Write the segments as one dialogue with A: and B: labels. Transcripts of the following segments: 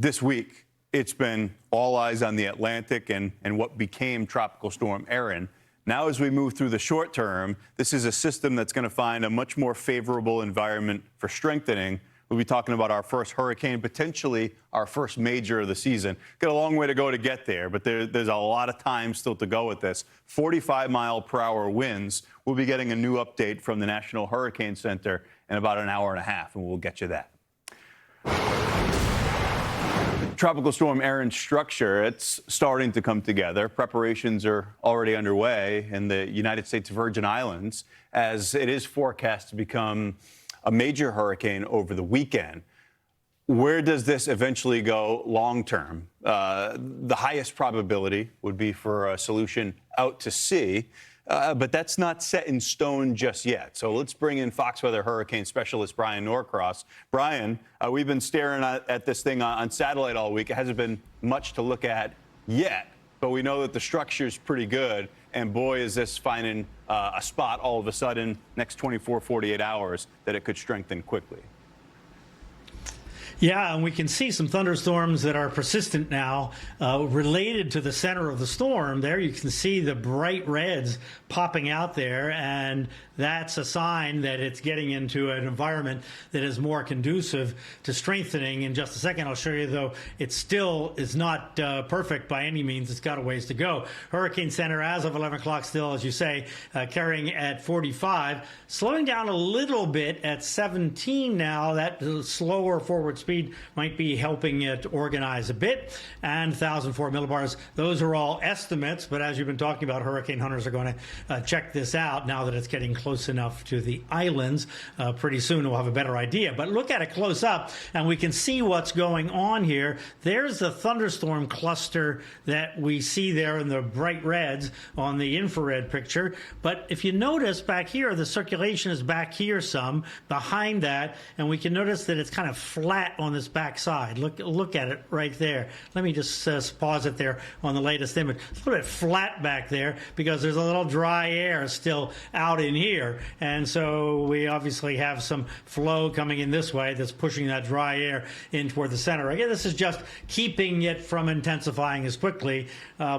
A: This week, it's been all eyes on the Atlantic and what became Tropical Storm Erin. Now, as we move through the short term, this is a system that's going to find a much more favorable environment for strengthening. We'll be talking about our first hurricane, potentially our first major of the season. Got a long way to go to get there, but there's a lot of time still to go with this. 45-mile-per-hour winds. We'll be getting a new update from the National Hurricane Center in about an hour and a half, and we'll get you that. Tropical Storm Erin's structure, it's starting to come together. Preparations are already underway in the United States Virgin Islands as it is forecast to become a major hurricane over the weekend. Where does this eventually go long term? The highest probability would be for a solution out to sea, but that's not set in stone just yet. So let's bring in Fox Weather hurricane specialist Bryan Norcross. Bryan, we've been staring at this thing on satellite all week. It hasn't been much to look at yet, but we know that the structure is pretty good. And boy, is this finding a spot all of a sudden, next 24, 48 hours, that it could strengthen quickly.
B: Yeah, and we can see some thunderstorms that are persistent now related to the center of the storm. There you can see the bright reds popping out there, and that's a sign that it's getting into an environment that is more conducive to strengthening. In just a second, I'll show you, though, it still is not perfect by any means. It's got a ways to go. Hurricane Center, as of 11 o'clock still, as you say, carrying at 45, slowing down a little bit at 17 now. That slower forward speed might be helping it organize a bit. And 1,004 millibars, those are all estimates, but as you've been talking about, hurricane hunters are going to check this out now that it's getting close enough to the islands. Pretty soon we'll have a better idea. But look at it close up, and we can see what's going on here. There's the thunderstorm cluster that we see there in the bright reds on the infrared picture. But if you notice back here, the circulation is back here some, behind that, and we can notice that it's kind of flat on this back side. Look at it right there. Let me just pause it there on the latest image. It's a little bit flat back there because there's a little dry air still out in here. And so we obviously have some flow coming in this way that's pushing that dry air in toward the center. Again, this is just keeping it from intensifying as quickly.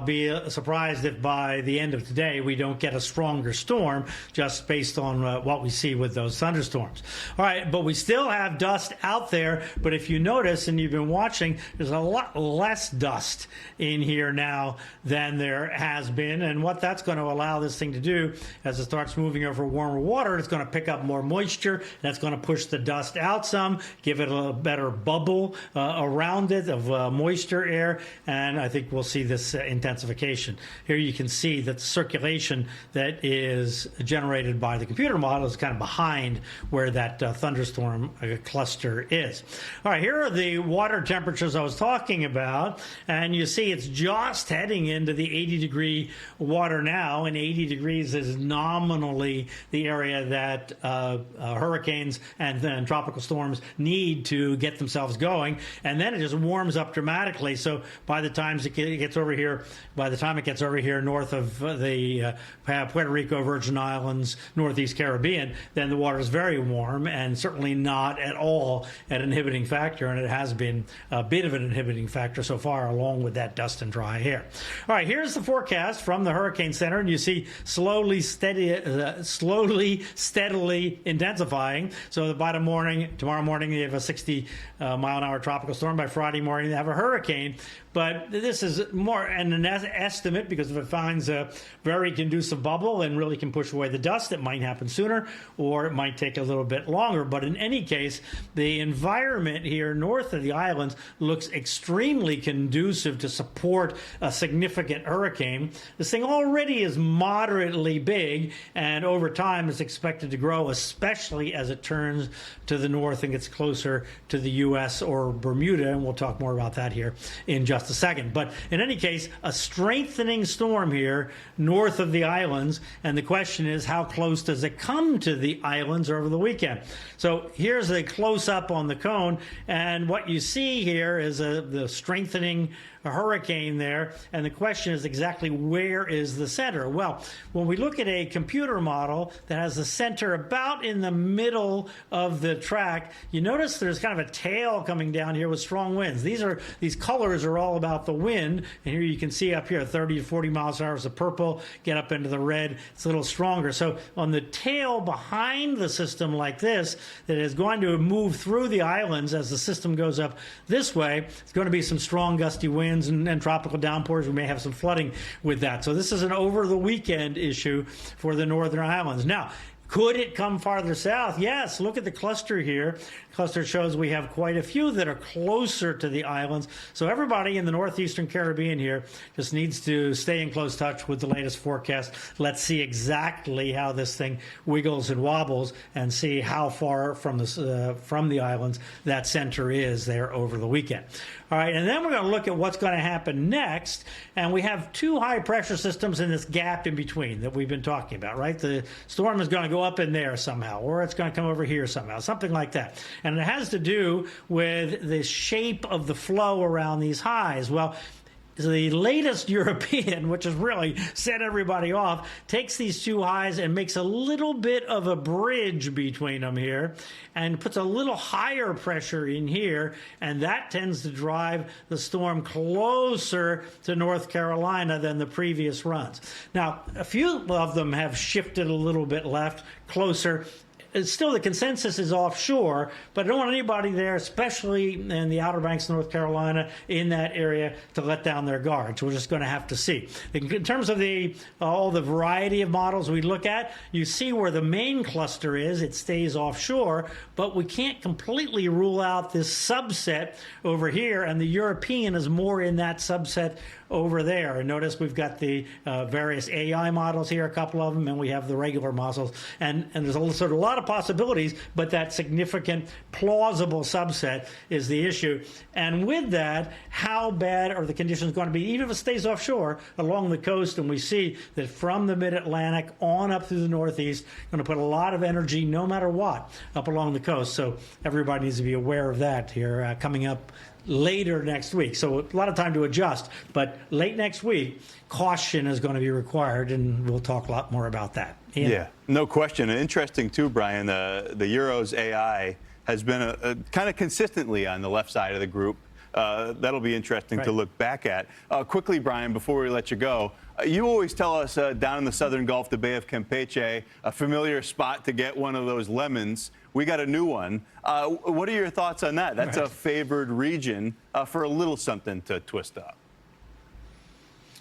B: Be surprised if by the end of today we don't get a stronger storm just based on what we see with those thunderstorms. All right, but we still have dust out there. But if you notice, and you've been watching, there's a lot less dust in here now than there has been. And what that's going to allow this thing to do as it starts moving over warmer water, it's going to pick up more moisture. That's going to push the dust out some, give it a better bubble around it of moisture air. And I think we'll see this intensification. Here you can see that the circulation that is generated by the computer model is kind of behind where that thunderstorm cluster is. All right, here are the water temperatures I was talking about, and you see it's just heading into the 80-degree water now, and 80 degrees is nominally the area that hurricanes and then tropical storms need to get themselves going, and then it just warms up dramatically. So by the time it gets over here, north of the Puerto Rico, Virgin Islands, Northeast Caribbean, then the water is very warm and certainly not at all an inhibiting factor, and it has been a bit of an inhibiting factor so far, along with that dust and dry air. All right, here's the forecast from the Hurricane Center, and you see slowly, steadily intensifying. So that by tomorrow morning, they have a 60-mile-an-hour tropical storm. By Friday morning, they have a hurricane. But this is more an estimate, because if it finds a very conducive bubble and really can push away the dust, it might happen sooner, or it might take a little bit longer. But in any case, the environment here north of the islands looks extremely conducive to support a significant hurricane. This thing already is moderately big, and over time is expected to grow, especially as it turns to the north and gets closer to the U.S. or Bermuda, and we'll talk more about that here in just a second. But in any case, a strengthening storm here north of the islands, and the question is, how close does it come to the islands over the weekend? So here's a close-up on the cone, And what you see here is the strengthening hurricane there. And the question is exactly where is the center? Well, when we look at a computer model that has the center about in the middle of the track, you notice there's kind of a tail coming down here with strong winds. These colors are all about the wind. And here you can see up here 30 to 40 miles an hour is the purple, get up into the red, it's a little stronger. So on the tail behind the system like this, that is going to move through the islands as the system goes up this way, it's going to be some strong gusty winds and tropical downpours. We may have some flooding with that. So this is an over the weekend issue for the northern islands. Now, could it come farther south? Yes. Look at the cluster here. Cluster shows we have quite a few that are closer to the islands. So everybody in the northeastern Caribbean here just needs to stay in close touch with the latest forecast. Let's see exactly how this thing wiggles and wobbles and see how far from the islands that center is there over the weekend. All right, and then we're going to look at what's going to happen next. And we have two high pressure systems in this gap in between that we've been talking about, right? The storm is going to go up in there somehow, or it's going to come over here somehow, something like that. And it has to do with the shape of the flow around these highs. Well, the latest European, which has really set everybody off, takes these two highs and makes a little bit of a bridge between them here and puts a little higher pressure in here, and that tends to drive the storm closer to North Carolina than the previous runs. Now, a few of them have shifted a little bit left, closer. Still, the consensus is offshore, but I don't want anybody there, especially in the Outer Banks of North Carolina, in that area, to let down their guards. We're just going to have to see. In terms of all the variety of models we look at, you see where the main cluster is. It stays offshore, but we can't completely rule out this subset over here, and the European is more in that subset over there. And notice we've got the various AI models here, a couple of them, and we have the regular models. And there's a lot of possibilities, but that significant plausible subset is the issue. And with that, how bad are the conditions going to be, even if it stays offshore along the coast? And we see that from the mid-Atlantic on up through the Northeast, going to put a lot of energy, no matter what, up along the coast. So everybody needs to be aware of that here coming up later next week. So a lot of time to adjust, but late next week, caution is going to be required, and we'll talk a lot more about that. Ian?
A: Yeah, no question. And interesting too, Brian, the Euro's AI has been kind of consistently on the left side of the group. That'll be interesting to look back at. Quickly, Brian, before we let you go, you always tell us down in the southern Gulf, the Bay of Campeche, a familiar spot to get one of those lemons. We got a new one. What are your thoughts on that? That's a favored region for a little something to twist up.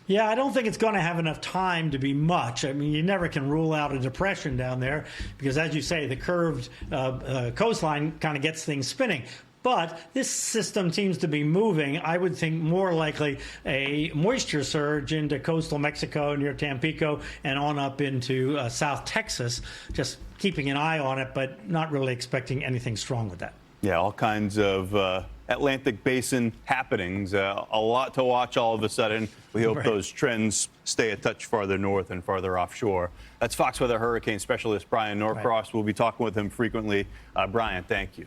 B: Yeah, I don't think it's going to have enough time to be much. I mean, you never can rule out a depression down there because, as you say, the curved coastline kind of gets things spinning. But this system seems to be moving. I would think more likely a moisture surge into coastal Mexico near Tampico and on up into South Texas, just keeping an eye on it, but not really expecting anything strong with that.
A: Yeah, all kinds of Atlantic Basin happenings. A lot to watch all of a sudden. We hope those trends stay a touch farther north and farther offshore. That's Fox Weather Hurricane Specialist Bryan Norcross. We'll be talking with him frequently. Bryan, thank you.